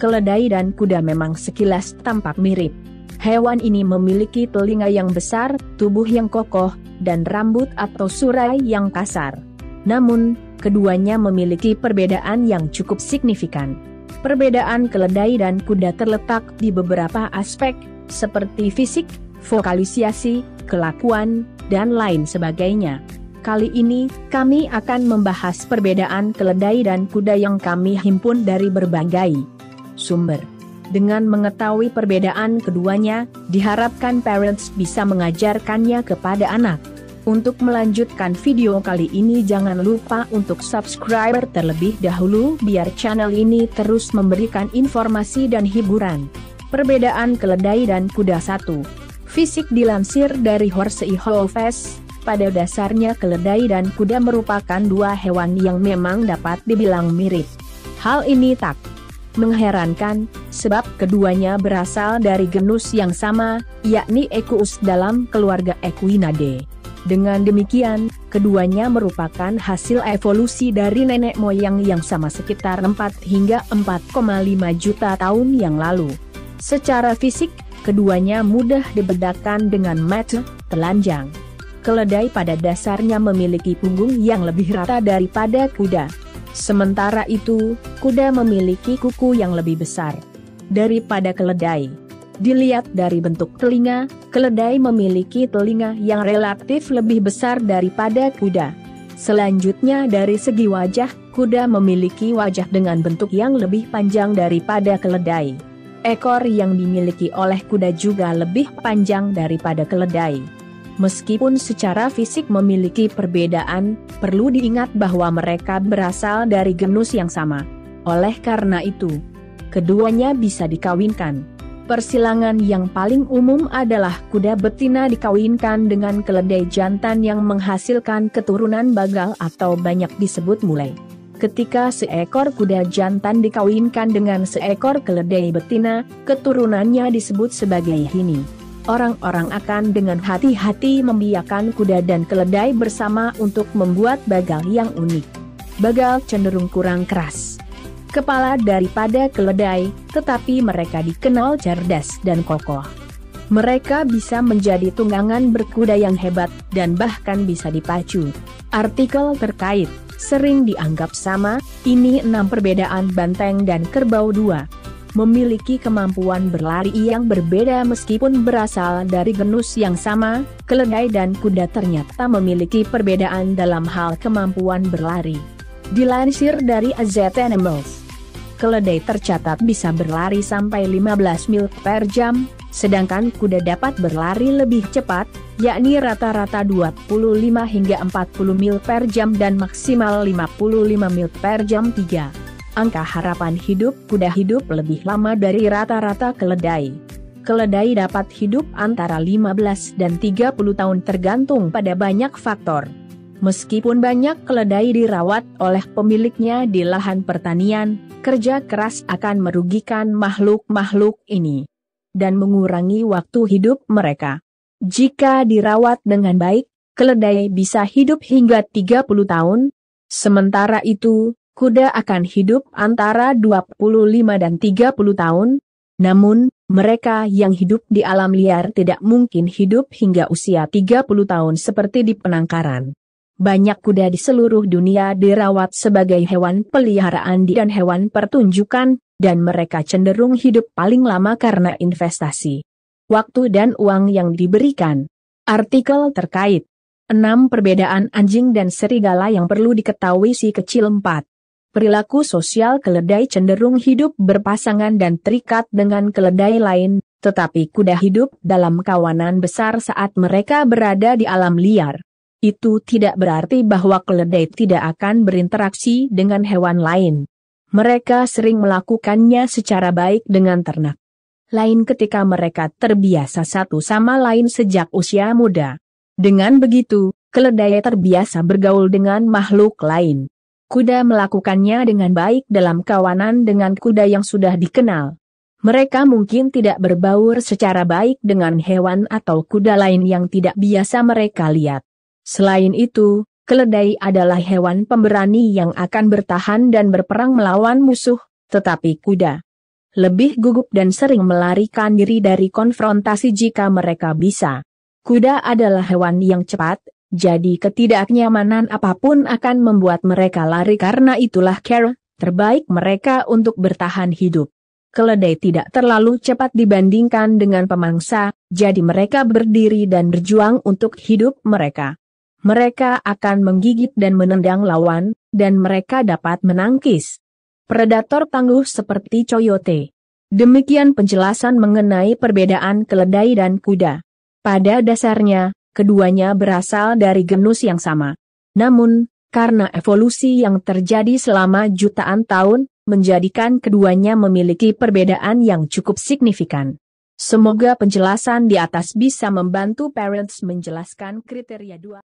Keledai dan kuda memang sekilas tampak mirip. Hewan ini memiliki telinga yang besar, tubuh yang kokoh, dan rambut atau surai yang kasar. Namun, keduanya memiliki perbedaan yang cukup signifikan. Perbedaan keledai dan kuda terletak di beberapa aspek, seperti fisik, vokalisasi, kelakuan, dan lain sebagainya. Kali ini, kami akan membahas perbedaan keledai dan kuda yang kami himpun dari berbagai sumber. Dengan mengetahui perbedaan keduanya, diharapkan parents bisa mengajarkannya kepada anak. Untuk melanjutkan video kali ini jangan lupa untuk subscribe terlebih dahulu biar channel ini terus memberikan informasi dan hiburan. Perbedaan keledai dan kuda 1. Fisik. Dilansir dari Horsey Hofes, pada dasarnya keledai dan kuda merupakan dua hewan yang memang dapat dibilang mirip. Hal ini tak mengherankan, sebab keduanya berasal dari genus yang sama, yakni Equus dalam keluarga Equinae. Dengan demikian, keduanya merupakan hasil evolusi dari nenek moyang yang sama sekitar 4 hingga 4,5 juta tahun yang lalu. Secara fisik, keduanya mudah dibedakan dengan mata telanjang. Keledai pada dasarnya memiliki punggung yang lebih rata daripada kuda. Sementara itu, kuda memiliki kuku yang lebih besar daripada keledai. Dilihat dari bentuk telinga, keledai memiliki telinga yang relatif lebih besar daripada kuda. Selanjutnya dari segi wajah, kuda memiliki wajah dengan bentuk yang lebih panjang daripada keledai. Ekor yang dimiliki oleh kuda juga lebih panjang daripada keledai. Meskipun secara fisik memiliki perbedaan, perlu diingat bahwa mereka berasal dari genus yang sama. Oleh karena itu, keduanya bisa dikawinkan. Persilangan yang paling umum adalah kuda betina dikawinkan dengan keledai jantan yang menghasilkan keturunan bagal atau banyak disebut mulai. Ketika seekor kuda jantan dikawinkan dengan seekor keledai betina, keturunannya disebut sebagai hini. Orang-orang akan dengan hati-hati membiarkan kuda dan keledai bersama untuk membuat bagal yang unik. Bagal cenderung kurang keras kepala daripada keledai, tetapi mereka dikenal cerdas dan kokoh. Mereka bisa menjadi tunggangan berkuda yang hebat, dan bahkan bisa dipacu. Artikel terkait, sering dianggap sama, ini 6 perbedaan banteng dan kerbau 2. Memiliki kemampuan berlari yang berbeda meskipun berasal dari genus yang sama, keledai dan kuda ternyata memiliki perbedaan dalam hal kemampuan berlari. Dilansir dari AZ Animals, keledai tercatat bisa berlari sampai 15 mil per jam, sedangkan kuda dapat berlari lebih cepat, yakni rata-rata 25 hingga 40 mil per jam dan maksimal 55 mil per jam 3. Angka harapan hidup kuda hidup lebih lama dari rata-rata keledai. Keledai dapat hidup antara 15 dan 30 tahun tergantung pada banyak faktor. Meskipun banyak keledai dirawat oleh pemiliknya di lahan pertanian, kerja keras akan merugikan makhluk-makhluk ini dan mengurangi waktu hidup mereka. Jika dirawat dengan baik, keledai bisa hidup hingga 30 tahun. Sementara itu, kuda akan hidup antara 25 dan 30 tahun, namun, mereka yang hidup di alam liar tidak mungkin hidup hingga usia 30 tahun seperti di penangkaran. Banyak kuda di seluruh dunia dirawat sebagai hewan peliharaan dan hewan pertunjukan, dan mereka cenderung hidup paling lama karena investasi waktu dan uang yang diberikan. Artikel terkait 6 perbedaan anjing dan serigala yang perlu diketahui si kecil 4. Perilaku sosial keledai cenderung hidup berpasangan dan terikat dengan keledai lain, tetapi kuda hidup dalam kawanan besar saat mereka berada di alam liar. Itu tidak berarti bahwa keledai tidak akan berinteraksi dengan hewan lain. Mereka sering melakukannya secara baik dengan ternak lain ketika mereka terbiasa satu sama lain sejak usia muda. Dengan begitu, keledai terbiasa bergaul dengan makhluk lain. Kuda melakukannya dengan baik dalam kawanan dengan kuda yang sudah dikenal. Mereka mungkin tidak berbaur secara baik dengan hewan atau kuda lain yang tidak biasa mereka lihat. Selain itu, keledai adalah hewan pemberani yang akan bertahan dan berperang melawan musuh, tetapi kuda lebih gugup dan sering melarikan diri dari konfrontasi jika mereka bisa. Kuda adalah hewan yang cepat, jadi ketidaknyamanan apapun akan membuat mereka lari, karena itulah cara terbaik mereka untuk bertahan hidup. Keledai tidak terlalu cepat dibandingkan dengan pemangsa, jadi mereka berdiri dan berjuang untuk hidup mereka. Mereka akan menggigit dan menendang lawan, dan mereka dapat menangkis predator tangguh seperti coyote. Demikian penjelasan mengenai perbedaan keledai dan kuda. Pada dasarnya, keduanya berasal dari genus yang sama. Namun, karena evolusi yang terjadi selama jutaan tahun, menjadikan keduanya memiliki perbedaan yang cukup signifikan. Semoga penjelasan di atas bisa membantu parents menjelaskan kriteria dua.